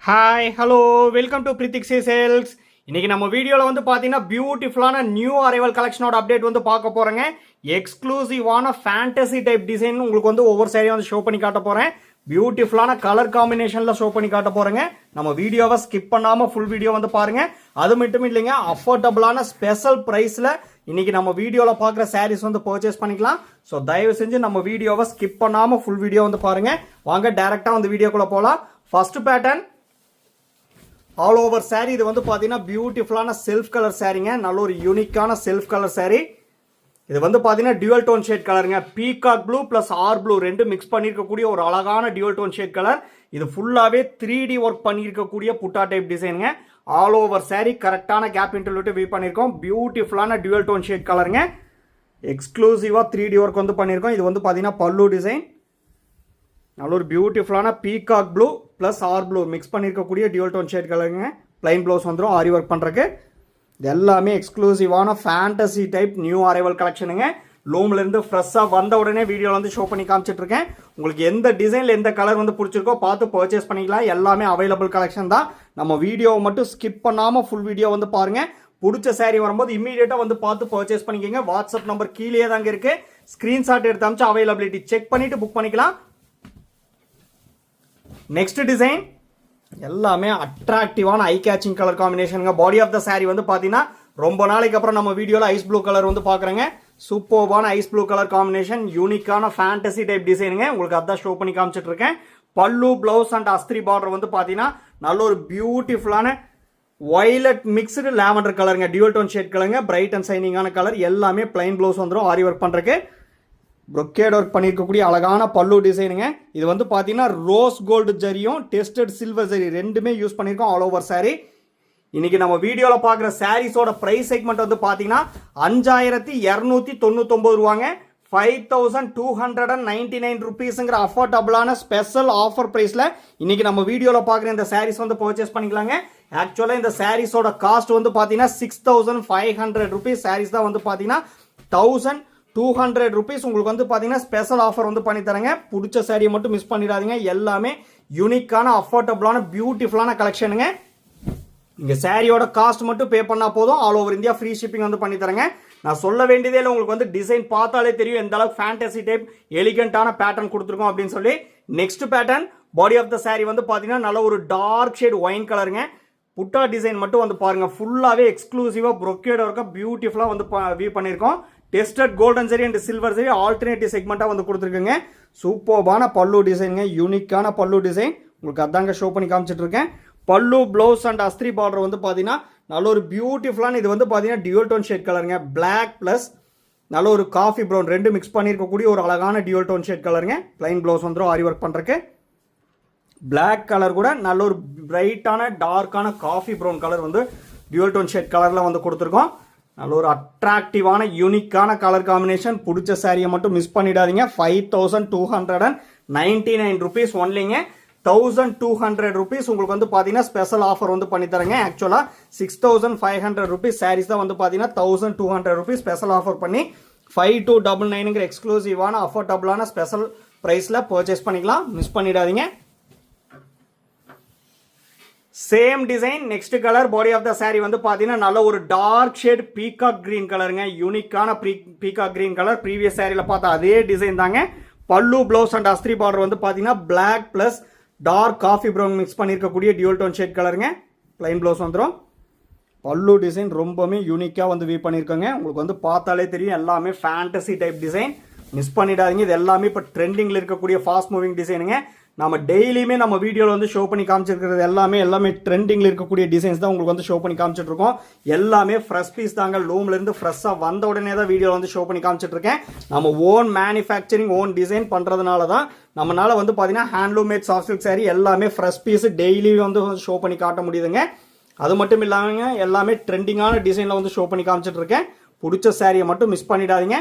Hi hello welcome to பிரித்திக்ஸி sales. இன்னைக்கு நம்ம வீடியோவில் வந்து பார்த்தீங்கன்னா பியூட்டிஃபுல்லான நியூ அரைவல் கலெக்ஷனோட அப்டேட் வந்து பார்க்க போகிறேங்க. எக்ஸ்க்ளூசிவான ஃபேண்டசி டைப் டிசைன் உங்களுக்கு வந்து ஒவ்வொரு சேரீயும் வந்து ஷோ பண்ணி காட்ட போகிறேன். பியூட்டிஃபுல்லான கலர் காம்பினேஷனில் ஷோ பண்ணி காட்ட போகிறேங்க. நம்ம வீடியோவை ஸ்கிப் பண்ணாமல் ஃபுல் வீடியோ வந்து பாருங்கள். அது மட்டும் இல்லைங்க, அஃபோர்டபுளான ஸ்பெஷல் ப்ரைஸில் இன்னைக்கு நம்ம வீடியோவில் பார்க்குற சாரீஸ் வந்து பர்ச்சேஸ் பண்ணிக்கலாம். ஸோ தயவு செஞ்சு நம்ம வீடியோவை ஸ்கிப் பண்ணாமல் ஃபுல் வீடியோ வந்து பாருங்கள். வாங்க டேரெக்டாக வந்து வீடியோக்குள்ளே போகலாம். First pattern all over sari. இது வந்து பார்த்தீங்கன்னா பியூட்டிஃபுல்லான செல்ஃப் கலர் சாரீங்க. நல்ல ஒரு யூனிக்கான செல்ஃப் கலர் சாரீ. இது வந்து பார்த்தீங்கன்னா டியூவல் டோன் ஷேட் கலருங்க. Peacock blue plus or blue ரெண்டு மிக்ஸ் பண்ணியிருக்கக்கூடிய ஒரு அழகான டியூவல் டோன் ஷேட் கலர். இது ஃபுல்லாகவே 3D ஒர்க் பண்ணியிருக்கக்கூடிய புட்டா டைப் டிசைனுங்க. ஆல் ஓவர் சாரீ கரெக்டான கேப் இன்டர்வியூட்டு வியூ பண்ணியிருக்கோம். பியூட்டிஃபுல்லான டியூவல் டோன் ஷேட் கலருங்க. எக்ஸ்க்ளூசிவாக 3D ஒர்க் வந்து பண்ணியிருக்கோம். இது வந்து பார்த்தீங்கன்னா பல்லு டிசைன். நல்ல ஒரு பியூட்டிஃபுல்லான peacock blue plus or blue mix பண்ணியிருக்கக்கூடிய டியூவல் டோன் ஷேட் கலருங்க. பிளைன் ப்ளவுஸ் வந்துடும் ஆரி ஒர்க் பண்ணுறக்கு. இது எல்லாமே எக்ஸ்க்ளூசிவான ஃபேண்டசி டைப் நியூ அரைவல் கலெக்ஷனுங்க. லூம்லேருந்து ஃப்ரெஷ்ஷாக வந்த உடனே வீடியோவில் வந்து ஷோ பண்ணி காமிச்சிட்ருக்கேன். உங்களுக்கு எந்த டிசைனில் எந்த கலர் வந்து பிடிச்சிருக்கோ பார்த்து பர்ச்சேஸ் பண்ணிக்கலாம். எல்லாமே அவைலபிள் கலெக்ஷன் தான். நம்ம வீடியோவை மட்டும் ஸ்கிப் பண்ணாமல் ஃபுல் வீடியோ வந்து பாருங்கள். பிடிச்ச சாரீ வரும்போது இம்மீடியட்டாக வந்து பார்த்து பர்ச்சேஸ் பண்ணிக்கோங்க. வாட்ஸ்அப் நம்பர் கீழே தாங்க இருக்குது. ஸ்க்ரீன்ஷாட் எடுத்து அமிச்சு அவைலபிலிட்டி செக் பண்ணிவிட்டு புக் பண்ணிக்கலாம். நெக்ஸ்ட் டிசைன் எல்லாமே அட்ராக்டிவான ஐ கேச்சிங் கலர் காம்பினேஷனுங்க. பாடி ஆஃப் த சாரி வந்து பார்த்தீங்கன்னா ரொம்ப நாளைக்கு அப்புறம் நம்ம வீடியோவில் ஐஸ் ப்ளூ கலர் வந்து பார்க்குறேங்க. சூப்பர்வான ஐஸ் ப்ளூ கலர் காம்பினேஷன், யூனிக்கான ஃபேண்டசி டைப் டிசைனுங்க. உங்களுக்கு அதான் ஷோ பண்ணி காமிச்சிட்டு இருக்கேன். பல்லு பிளவுஸ் அண்ட் அஸ்திரி பார்டர் வந்து பார்த்தீங்கன்னா நல்ல ஒரு பியூட்டிஃபுல்லான வயலட் மிக்ஸ்டு லாவெண்டர் கலருங்க. டியூவல் டோன் ஷேட் கலருங்க. பிரைட் அண்ட் சைனிங்கான கலர். எல்லாமே பிளைன் பிளவுஸ் வந்துடும் ஆரி ஒர்க் பண்ணுறக்கு. ப்ரொக்கேட் ஒர்க் பண்ணியிருக்கக்கூடிய அழகான பல்லு டிசைனுங்க. இது வந்து பார்த்தீங்கன்னா ரோஸ் கோல்டு ஜரியும் டெஸ்டட் சில்வர் ஜரி ரெண்டுமே யூஸ் பண்ணியிருக்கோம் ஆல் ஓவர் சாரீ. இன்னைக்கு நம்ம வீடியோவில் பார்க்குற சாரீஸோட ப்ரைஸ் செக்மெண்ட் வந்து பார்த்தீங்கன்னா 5299 ரூபாங்க. 5299 ருபீஸுங்கிற அஃபோர்டபுளான ஸ்பெஷல் ஆஃபர் ப்ரைஸில் இன்னைக்கு நம்ம வீடியோவில் பார்க்குற இந்த சாரீஸ் வந்து பர்ச்சேஸ் பண்ணிக்கலாங்க. ஆக்சுவலாக இந்த சாரீஸோட காஸ்ட் வந்து பார்த்தீங்கன்னா 6500 ருபீஸ். சாரீஸ் தான் வந்து பார்த்தீங்கன்னா 1200 ருபீஸ். உங்களுக்கு வந்து பார்த்தீங்கன்னா ஸ்பெஷல் ஆஃபர் வந்து பண்ணி தரேங்க. பிடிச்ச சாரியை மட்டும் மிஸ் பண்ணிடாதீங்க. எல்லாமே யூனிக்கான அஃபோர்டபுளான பியூட்டிஃபுல்லான கலெக்ஷனுங்க. இங்கே சாரியோட காஸ்ட் மட்டும் பே பண்ணால் போதும். All over India free shipping வந்து பண்ணி தரேங்க. நான் சொல்ல வேண்டியதே இல்லை, உங்களுக்கு வந்து டிசைன் பார்த்தாலே தெரியும் எந்த அளவுக்கு ஃபேண்டசி டைப் எலிகண்டான பேட்டர்ன் கொடுத்துருக்கோம் அப்படின்னு சொல்லி. Next pattern body of the sari வந்து பார்த்தீங்கன்னா நல்ல ஒரு டார்க் ஷேட் ஒயின் கலருங்க. புட்டா டிசைன் மட்டும் வந்து பாருங்க. ஃபுல்லாகவே எக்ஸ்க்ளூசிவாக ப்ரொக்கேட் ஒர்க்காக பியூட்டிஃபுல்லாக வந்து வியூ பண்ணியிருக்கோம். டெஸ்டட் கோல்டன் சரி அண்ட் சில்வர் சரி ஆல்டர்னேட்டிவ் செக்மெண்ட்டாக வந்து கொடுத்துருக்குங்க. சூப்பர்பான பல்லு டிசைனுங்க. யூனிக்கான பல்லு டிசைன். உங்களுக்கு அதாங்க ஷோ பண்ணி காமிச்சிட்டு இருக்கேன். பல்லு பிளவுஸ் அண்ட் அஸ்திரி பார்டர் வந்து பார்த்தீங்கன்னா நல்ல ஒரு பியூட்டிஃபுல்லான இது வந்து பார்த்தீங்கன்னா டியூவல் டோன் ஷேட் கலருங்க. பிளாக் ப்ளஸ் நல்ல ஒரு காஃபி ப்ரௌன் ரெண்டு மிக்ஸ் பண்ணியிருக்கக்கூடிய ஒரு அழகான டியூவல் டோன் ஷேட் கலருங்க. பிளைன் பிளவுஸ் வந்துடும் ஆரி ஒர்க் பண்ணுறக்கு. பிளாக் கலர் கூட நல்ல ஒரு பிரைட்டான டார்க்கான காஃபி ப்ரௌன் கலர் வந்து டியூவல் டோன் ஷேட் கலரில் வந்து கொடுத்துருக்கோம். நல்ல ஒரு அட்ராக்டிவான யூனிக்கான கலர் காம்பினேஷன். பிடிச்ச சாரியை மட்டும் மிஸ் பண்ணிடாதீங்க. 5299 ருபீஸ் ஒன்லிங்க. 1200 ருபீஸ் உங்களுக்கு வந்து பார்த்தீங்கன்னா ஸ்பெஷல் ஆஃபர் வந்து பண்ணி தரேங்க. ஆக்சுவலாக 6500 ருபீஸ் சாரீஸ் தான் வந்து பார்த்தீங்கன்னா 1200 ருபீஸ் ஸ்பெஷல் ஆஃபர் பண்ணி 5299ங்கிற எக்ஸ்க்ளூசிவான அஃபோர்டபுளான ஸ்பெஷல் ப்ரைஸில் பர்ச்சேஸ் பண்ணிக்கலாம். மிஸ் பண்ணிடாதீங்க. Same design next colour body of the sari வந்து பார்த்தீங்கன்னா நல்ல ஒரு டார்க் ஷேட் பீகாக் கிரீன் கலருங்க. யூனிக்கான பீகாக் கிரீன் கலர். ப்ரீவியஸ் சாரியில் பார்த்தா அதே டிசைன் தாங்க. பல்லு பிளவுஸ் அண்ட் அஸ்திரி பார்டர் வந்து பார்த்தீங்கன்னா black plus dark coffee brown mix பண்ணியிருக்கக்கூடிய டியூவல் டோன் ஷேட் கலருங்க. பிளைன் பிளவுஸ் வந்துடும். பல்லு டிசைன் ரொம்பவுமே யூனிக்காக வந்து வியூ பண்ணியிருக்கோங்க. உங்களுக்கு வந்து பார்த்தாலே தெரியும் எல்லாமே ஃபேண்டசி டைப் டிசைன். மிஸ் பண்ணிடாதீங்க. இது எல்லாமே இப்போ ட்ரெண்டிங்கில் இருக்கக்கூடிய ஃபாஸ்ட் மூவிங் டிசைனுங்க. நம்ம டெய்லியுமே நம்ம வீடியோவில் வந்து ஷோ பண்ணி காமிச்சிருக்கிறது எல்லாமே ட்ரெண்டிங்கில் இருக்கக்கூடிய டிசைன்ஸ் தான் உங்களுக்கு வந்து ஷோ பண்ணி காமிச்சிட்ருக்கோம். எல்லாமே ஃப்ரெஷ் பீஸ் தாங்க. லூம்லேருந்து ஃப்ரெஷ்ஷாக வந்த உடனே தான் வீடியோ வந்து ஷோ பண்ணி காமிச்சிட்ருக்கேன். நம்ம ஓன் மேனுஃபேக்சரிங் ஓன் டிசைன் பண்ணுறதுனால தான் நம்மளால் வந்து பார்த்தீங்கன்னா handloom matte soft silk sorry எல்லாமே ஃப்ரெஷ் பீஸ் டெய்லி வந்து ஷோ பண்ணி காட்ட முடியுதுங்க. அது மட்டும் இல்லாமல் எல்லாமே ட்ரெண்டிங்கான டிசைனில் வந்து ஷோ பண்ணி காமிச்சிட்ருக்கேன். பிடிச்ச சாரியை மட்டும் மிஸ் பண்ணிடாதீங்க.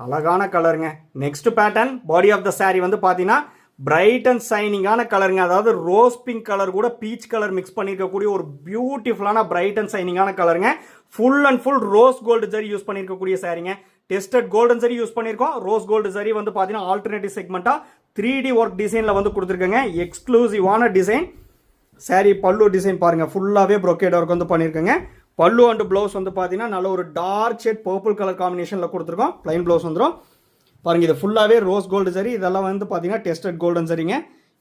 அழகான கலருங்க. Next pattern body of the sari வந்து பார்த்தீங்கன்னா பிரைட் அண்ட் சைனிங்கான கலருங்க. அதாவது ரோஸ் பிங்க் கலர் கூட பீச் கலர் மிக்ஸ் பண்ணியிருக்கக்கூடிய ஒரு பியூட்டிஃபுல்லான பிரைட் அண்ட் சைனிங்கான கலருங்க. Full and full rose gold zari use பண்ணியிருக்கக்கூடிய சாரிங்க. டெஸ்டட் கோல்டன் ஜரி யூஸ் பண்ணியிருக்கோம். ரோஸ் கோல்டு ஜரி வந்து பார்த்தீங்கன்னா ஆல்டர்னேட்டிவ் செக்மெண்ட்டாக 3D ஒர்க் டிசைனில் வந்து கொடுத்துருக்கேங்க. எக்ஸ்க்ளூசிவான டிசைன். saree பல்லு டிசைன் பாருங்கள் ஃபுல்லாகவே brocade ஒர்க் வந்து பண்ணியிருக்கேங்க. பல்லு அண்ட் ப்ளவுஸ் வந்து பார்த்தீங்கன்னா நல்ல ஒரு டார்க் ஷேட் பர்பிள் கலர் காம்பினேஷனில் கொடுத்துருக்கோம். ப்ளைன் ப்ளவுஸ் வந்துடும் பாருங்கள். இது ஃபுல்லாகவே ரோஸ் கோல்டு சரி, இதெல்லாம் வந்து பார்த்தீங்கன்னா டெஸ்டட் கோல்டன் சரிங்க.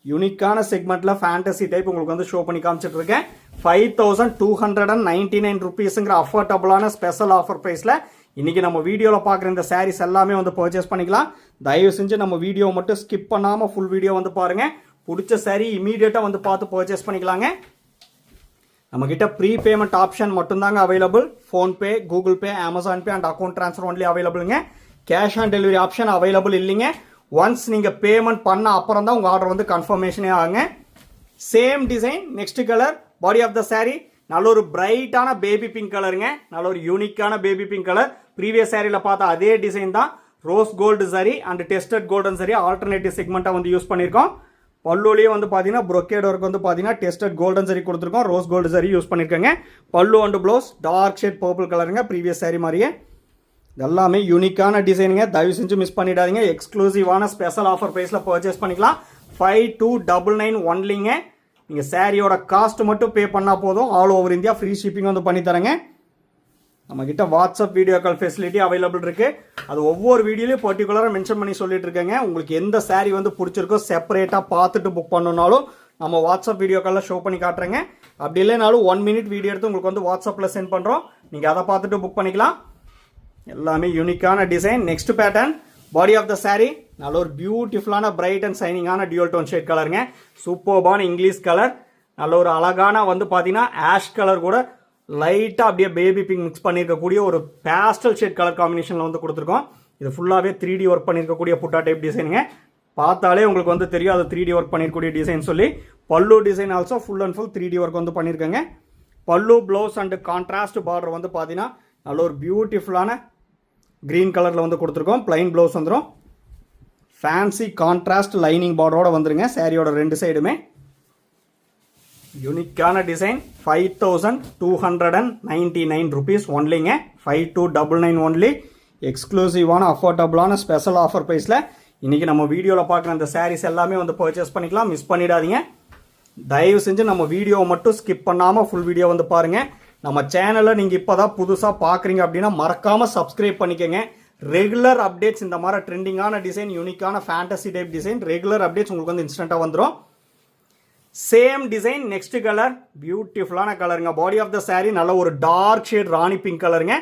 யூனிக்கான செக்மெண்ட்டில் ஃபேண்டசி டைப் உங்களுக்கு வந்து ஷோ பண்ணி காமிச்சிட்டு இருக்கேன். 5299 rupeesங்கிற அஃபோர்டபுளான ஸ்பெஷல் ஆஃபர் ப்ரைஸில் இன்றைக்கி நம்ம வீடியோவில் பார்க்குற இந்த சாரீஸ் எல்லாமே வந்து பர்ச்சேஸ் பண்ணிக்கலாம். தயவு செஞ்சு நம்ம வீடியோ மட்டும் ஸ்கிப் பண்ணாமல் ஃபுல் வீடியோ வந்து பாருங்கள். பிடிச்ச சாரீ இமீடியட்டாக வந்து பார்த்து பர்ச்சேஸ் பண்ணிக்கலாங்க. நம்மக்கிட்ட ப்ரீ பேமெண்ட் ஆப்ஷன் மட்டும்தாங்க available. PhonePe, Google pay, Amazon pay and account transfer only அவைலபிளுங்க. Cash on delivery option available இல்லைங்க. ஒன்ஸ் நீங்கள் பேமெண்ட் பண்ண அப்புறம் தான் உங்கள் ஆர்டர் வந்து கன்ஃபர்மேஷனே ஆகுங்க. Same design, next colour, body of the sari நல்ல ஒரு பிரைட்டான பேபி பிங்க் கலருங்க. நல்ல ஒரு யூனிக்கான பேபி பிங்க் கலர். ப்ரீவியஸ் சாரியில் பார்த்தா அதே டிசைன் தான். Rose gold zari and tested golden zari alternative செக்மெண்ட்டாக வந்து யூஸ் பண்ணியிருக்கோம். பல்லுலேயே வந்து பார்த்தீங்கன்னா brocade ஒர்க் வந்து பார்த்தீங்கன்னா டெஸ்டட் கோல்டன் சாரி கொடுத்துருக்கோம். ரோஸ் கோல்டு சாரி யூஸ் பண்ணியிருக்கேங்க. Pallu and blouse dark shade purple கலருங்க. ப்ரீவியஸ் சாரி மாதிரியே எல்லாமே யூனிக்கான டிசைனுங்க. தயவு செஞ்சு மிஸ் பண்ணிடாதீங்க. எக்ஸ்க்ளூசிவான ஸ்பெஷல் ஆஃபர் ப்ரைஸில் பர்ச்சேஸ் பண்ணிக்கலாம். 5299 ஒன்லிங்க. நீங்கள் சாரியோட காஸ்ட் மட்டும் பே பண்ணால் போதும். All over India free shipping வந்து பண்ணித்தரேங்க. நம்மக்கிட்ட WhatsApp video call facility available இருக்குது. அது ஒவ்வொரு வீடியோலையும் பர்டிகுலராக மென்ஷன் பண்ணி சொல்லிட்டு இருக்கேங்க. உங்களுக்கு எந்த சாரீ வந்து பிடிச்சிருக்கோ செப்பரேட்டாக பார்த்துட்டு புக் பண்ணணுன்னாலும் நம்ம வாட்ஸ்அப் வீடியோ காலில் ஷோ பண்ணி காட்டுறேங்க. அப்படி இல்லைனாலும் 1 minute வீடியோ எடுத்து உங்களுக்கு வந்து வாட்ஸ்அப்பில் சென்ட் பண்ணுறோம். நீங்கள் அதை பார்த்துட்டு புக் பண்ணிக்கலாம். எல்லாமே யூனிக்கான design. Next pattern, body of the sari நல்ல ஒரு பியூட்டிஃபுல்லான பிரைட் அண்ட் சைனிங்கான டியூல் டோன் ஷேட் கலருங்க. சூப்பர்பான இங்கிலீஷ் கலர். நல்ல ஒரு அழகான வந்து பார்த்தீங்கன்னா ஆஷ் கலர் கூட லைட்டாக அப்படியே பேபி பிங்க் மிக்ஸ் பண்ணியிருக்கக்கூடிய ஒரு பேஸ்டல் ஷேட் கலர் காம்பினேஷனில் வந்து கொடுத்துருக்கோம். இது ஃபுல்லாகவே 3D ஒர்க் பண்ணியிருக்கக்கூடிய புட்டா டைப் டிசைனுங்க. பார்த்தாலே உங்களுக்கு வந்து தெரியும் அது 3D ஒர்க் பண்ணியிருக்கக்கூடிய டிசைன் சொல்லி. பல்லு design also full and full 3D work வந்து பண்ணியிருக்கேங்க. பல்லு ப்ளவுஸ் அண்ட் கான்ட்ராஸ்ட் பார்டர் வந்து பார்த்தீங்கன்னா நல்ல ஒரு பியூட்டிஃபுல்லான க்ரீன் கலரில் வந்து கொடுத்துருக்கோம். ப்ளைன் ப்ளவுஸ் வந்துடும். ஃபேன்சி கான்ட்ராஸ்ட் லைனிங் பார்டரோட வந்துருங்க. சாரியோட 2 சைடுமே யூனிக்கான டிசைன். 5299 rupees ஒன்லிங்க. 5299 ஒன்லி. எக்ஸ்க்ளூசிவான அஃபோர்டபுளான ஸ்பெஷல் ஆஃபர் ப்ரைஸில் இன்றைக்கி நம்ம வீடியோவில் பார்க்குற அந்த சாரீஸ் எல்லாமே வந்து பர்ச்சேஸ் பண்ணிக்கலாம். மிஸ் பண்ணிடாதீங்க. தயவு செஞ்சு நம்ம வீடியோவை மட்டும் ஸ்கிப் பண்ணாமல் ஃபுல் வீடியோ வந்து பாருங்கள். நம்ம சேனலை நீங்கள் இப்போ தான் புதுசாக பார்க்குறீங்க அப்படின்னா மறக்காமல் சப்ஸ்கிரைப் பண்ணிக்கோங்க. ரெகுலர் அப்டேட்ஸ் இந்த மாதிரி ட்ரெண்டிங்கான டிசைன், யூனிக்கான fantasy type design, regular updates உங்களுக்கு வந்து இன்ஸ்டண்ட்டாக வந்துடும். சேம் டிசைன், நெக்ஸ்ட் கலர், பியூட்டிஃபுல்லான கலருங்க. பாடி ஆஃப் த சாரீ நல்ல ஒரு டார்க் ஷேட் ராணி பிங்க் கலருங்க.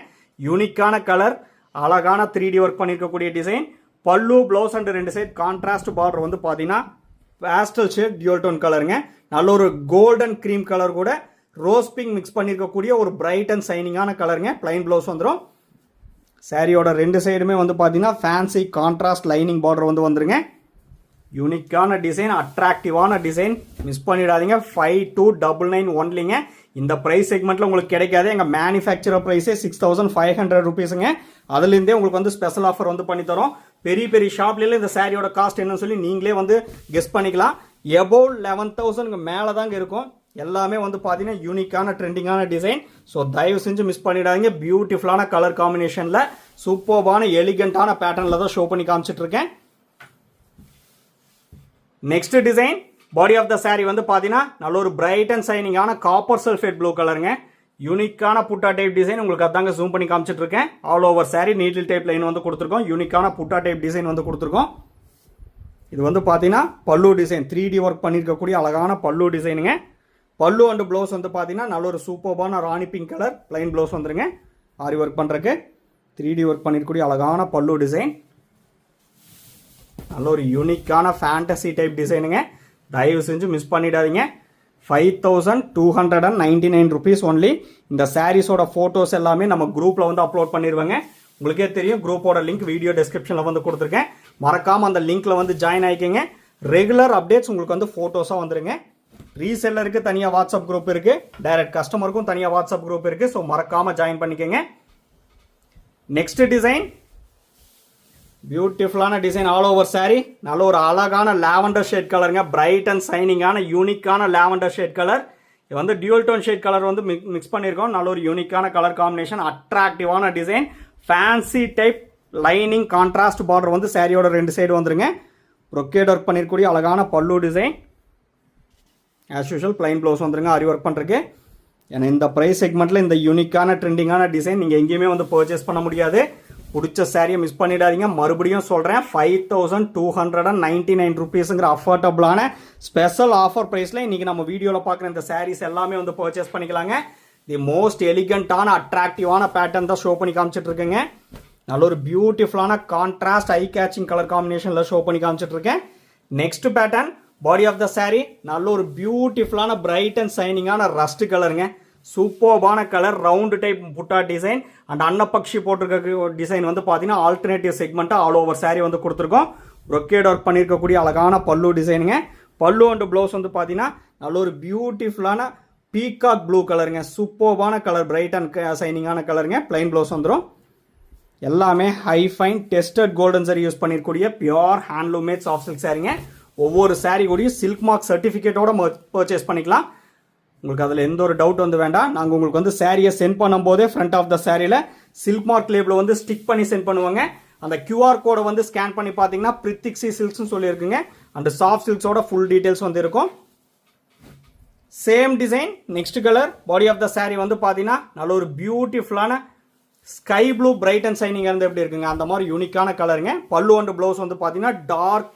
யூனிக்கான கலர், அழகான 3D ஒர்க் பண்ணியிருக்கக்கூடிய டிசைன். பல்லு blouse and 2 side contrast border வந்து பார்த்தீங்கன்னா பேஸ்டல் ஷேட் டியூல் டோன் கலருங்க. நல்ல ஒரு கோல்டன் க்ரீம் கலர் கூட ரோஸ் பிங்க் மிக்ஸ் பண்ணியிருக்கக்கூடிய ஒரு பிரைட் அண்ட் சைனிங்கான கலருங்க. ப்ளைன் ப்ளவுஸ் வந்துடும். சாரியோட 2 சைடுமே வந்து பார்த்தீங்கன்னா ஃபேன்சி கான்ட்ராஸ்ட் லைனிங் பார்டர் வந்து வந்துருங்க. யூனிக்கான டிசைன், அட்ராக்டிவான டிசைன். மிஸ் பண்ணிடாதீங்க. 5299 ஒன்லிங்க. இந்த ப்ரைஸ் செக்மெண்ட்டில் உங்களுக்கு கிடைக்காது. எங்கள் மேனுஃபேக்சரர் ப்ரைஸே 6500 rupeesங்க. அதுலேருந்தே உங்களுக்கு வந்து ஸ்பெஷல் ஆஃபர் வந்து பண்ணித்தரோம். பெரிய பெரிய ஷாப்லேயே இந்த சாரியோட காஸ்ட் என்னன்னு சொல்லி நீங்களே வந்து கெஸ் பண்ணிக்கலாம். எபோவ் 11,000 மேலே தாங்க இருக்கும். எல்லாமே வந்து பார்த்தீங்கன்னா யூனிக்கான ட்ரெண்டிங்கான டிசைன். ஸோ தயவு செஞ்சு மிஸ் பண்ணிடாதீங்க. பியூட்டிஃபுல்லான கலர் காம்பினேஷனில் சூப்பர்பான எலிகண்டான பேட்டர்னில் தான் ஷோ பண்ணி காமிச்சிட்டு இருக்கேன். Next design, body of the sari வந்து பார்த்தீங்கன்னா நல்ல ஒரு பிரைட் அண்ட் சைனிங்கான காப்பர் சல்ஃபேட் ப்ளூ கலருங்க. யூனிக்கான புட்டா டைப் டிசைன். உங்களுக்கு அதாங்க ஜூம் பண்ணி காமிச்சிட்டு இருக்கேன். All over sari needle type line வந்து கொடுத்துருக்கோம். யூனிக்கான புட்டா டைப் டிசைன் வந்து கொடுத்துருக்கோம். இது வந்து பார்த்தீங்கன்னா பல்லு டிசைன் 3D ஒர்க் பண்ணியிருக்கக்கூடிய அழகான பல்லு டிசைனுங்க. பல்லு அண்ட் ப்ளவுஸ் வந்து பார்த்தீங்கன்னா நல்ல ஒரு சூப்பர்பான ராணி பிங்க் கலர் ப்ளைன் ப்ளவுஸ் வந்துருங்க. ஆரி ஒர்க் பண்ணுறக்கு 3D ஒர்க் பண்ணியிருக்கக்கூடிய அழகான பல்லு டிசைன். நல்ல ஒரு யூனிக்கான ஃபேண்டசி டைப் டிசைனுங்க. தயவு செஞ்சு மிஸ் பண்ணிடாதீங்க. 5299 rupees ஒன்லி. இந்த சாரீஸோட ஃபோட்டோஸ் எல்லாமே நம்ம குரூப்பில் வந்து அப்லோட் பண்ணிடுவாங்க. உங்களுக்கே தெரியும், குரூப்போட லிங்க் வீடியோ டிஸ்கிரிப்ஷனில் வந்து கொடுத்துருக்கேன். மறக்காமல் அந்த லிங்க்கில் வந்து ஜாயின் ஆகிக்கங்க. ரெகுலர் அப்டேட்ஸ் உங்களுக்கு வந்து ஃபோட்டோஸாக வந்துருங்க. ரீசெல்லருக்கு தனியாக வாட்ஸ்அப் குரூப் இருக்குது. டைரக்ட் கஸ்டமருக்கும் தனியாக வாட்ஸ்அப் குரூப் இருக்குது. ஸோ மறக்காமல் ஜாயின் பண்ணிக்கோங்க. நெக்ஸ்ட் டிசைன், பியூட்டிஃபுல்லான டிசைன். ஆல் ஓவர் சாரீ நல்ல ஒரு அழகான லாவெண்டர் ஷேட் கலருங்க. பிரைட் அண்ட் சைனிங்கான யூனிக்கான லாவெண்டர் ஷேட் கலர். இது வந்து டியூல் டோன் ஷேட் கலர் வந்து மிக்ஸ் பண்ணியிருக்கோம். நல்ல ஒரு யூனிக்கான கலர் காம்பினேஷன், அட்ராக்டிவான design. Fancy type lining contrast border வந்து சாரியோட 2 சைடு வந்துருங்க. brocade ஒர்க் பண்ணிருக்கக்கூடிய அழகான பல்லு design. As usual plain blouse வந்துருங்க ஆரி ஒர்க் பண்ணுறதுக்கு. ஏன்னா இந்த ப்ரைஸ் செக்மெண்ட்டில் இந்த யூனிக்கான ட்ரெண்டிங்கான டிசைன் நீங்கள் எங்கேயுமே வந்து பர்ச்சேஸ் பண்ண முடியாது. பிடிச்ச சாரியை மிஸ் பண்ணிடாதீங்க. மறுபடியும் சொல்கிறேன், 5299 ருபீஸுங்கிற அஃபோர்டபுளான ஸ்பெஷல் ஆஃபர் ப்ரைஸில் இன்றைக்கி நம்ம வீடியோவில் பார்க்குற இந்த சாரீஸ் எல்லாமே வந்து பர்ச்சேஸ் பண்ணிக்கலாங்க. தி மோஸ்ட் எலிகண்டான அட்ராக்டிவான பேட்டர்ன் தான் ஷோ பண்ணி காமிச்சிட்டு இருக்கேங்க. நல்ல ஒரு பியூட்டிஃபுல்லான கான்ட்ராஸ்ட் ஐ கேச்சிங் கலர் காம்பினேஷனில் ஷோ பண்ணி காமிச்சிட்டு இருக்கேன். Next pattern body of the sari நல்ல ஒரு பியூட்டிஃபுல்லான பிரைட் அண்ட் சைனிங்கான ரஸ்ட் கலருங்க. சூப்பர்பான கலர், ரவுண்டு டைப் புட்டா டிசைன் அண்ட் அன்னப்பக்ஷி போட்டிருக்க டிசைன் வந்து பார்த்தீங்கன்னா ஆல்டர்னேட்டிவ் செக்மெண்ட்டாக ஆல் ஓவர் சாரீ வந்து கொடுத்துருக்கோம். ப்ரொக்கேட் ஒர்க் பண்ணியிருக்கக்கூடிய அழகான பல்லு டிசைனுங்க. பல்லு அண்ட் ப்ளவுஸ் வந்து பார்த்தீங்கன்னா நல்ல ஒரு பியூட்டிஃபுல்லான பீகாக் ப்ளூ கலருங்க. சூப்பர்பான கலர், பிரைட் அண்ட் சைனிங்கான கலருங்க. பிளைன் ப்ளவுஸ் வந்துடும். எல்லாமே high fine tested golden zari use பண்ணிருக்கூடிய pure handloom matte soft silk சாரீங்க. ஒவ்வொரு சாரீ கூடயும் சில்க் மார்க் சர்டிஃபிகேட்டோட பர்ச்சேஸ் பண்ணிக்கலாம். உங்களுக்கு அதில் எந்த ஒரு டவுட் வந்து வேண்டாம். நாங்கள் உங்களுக்கு வந்து சாரியை சென்ட் பண்ணும்போதே ஃப்ரண்ட் ஆஃப் த சாரியில் சில்க் மார்க் லேபிள் வந்து ஸ்டிக் பண்ணி சென்ட் பண்ணுவாங்க. அந்த கியூஆர் கோடை வந்து ஸ்கேன் பண்ணி பார்த்தீங்கன்னா பிரித்திக்ஸி சில்க்ஸ்னு சொல்லியிருக்குங்க. அந்த சாஃப்ட் சில்க்ஸோட ஃபுல் டீட்டெயில்ஸ் வந்து இருக்கும். Same design, next colour, body of the sari வந்து பார்த்தீங்கன்னா நல்ல ஒரு பியூட்டிஃபுல்லான sky blue bright and shining இருந்து எப்படி இருக்குங்க அந்த மாதிரி யூனிக்கான கலருங்க. பல்லு அண்ட் ப்ளவுஸ் வந்து பார்த்தீங்கன்னா டார்க்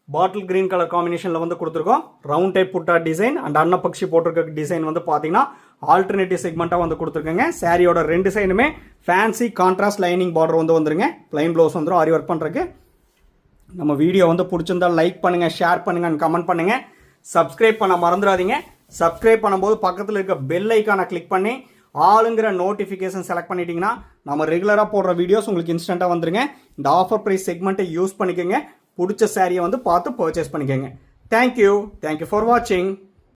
பாட்டில் கிரீன் கலர் காம்பினேஷனில் வந்து கொடுத்துருக்கோம். ரவுண்ட் டைப் புட்டா டிசைன் அண்ட் அன்னப்பக்ஷி போட்டிருக்க டிசைன் வந்து பார்த்தீங்கன்னா ஆல்டர்னேட்டிவ் செக்மெண்ட்டாக வந்து கொடுத்துருக்கங்க. சாரியோட ரெண்டு சைடுமே ஃபேன்சி கான்ட்ராஸ்ட் லைனிங் பார்டர் வந்து வந்துருங்க. பிளைன் ப்ளவுஸ் வந்துடும் ஆரி ஒர்க் பண்ணுறதுக்கு. நம்ம வீடியோ வந்து பிடிச்சிருந்தா லைக் பண்ணுங்கள், ஷேர் பண்ணுங்கள் அண்ட் கமெண்ட் பண்ணுங்கள். சப்ஸ்கிரைப் பண்ண மறந்துடாதீங்க. சப்ஸ்கிரைப் பண்ணும்போது பக்கத்தில் இருக்க பெல் ஐக்கானை கிளிக் பண்ணி ஆளுங்கிற நோட்டிஃபிகேஷன் செலக்ட் பண்ணிட்டீங்கன்னா நம்ம ரெகுலராக போடுற வீடியோஸ் உங்களுக்கு இன்ஸ்டண்ட்டாக வந்துருங்க. இந்த ஆஃபர் ப்ரைஸ் செக்மெண்ட்டை யூஸ் பண்ணிக்கோங்க. பிடிச்ச சாரியை வந்து பார்த்து பர்ச்சேஸ் பண்ணிக்கோங்க. தேங்க்யூ ஃபார் வாட்சிங்.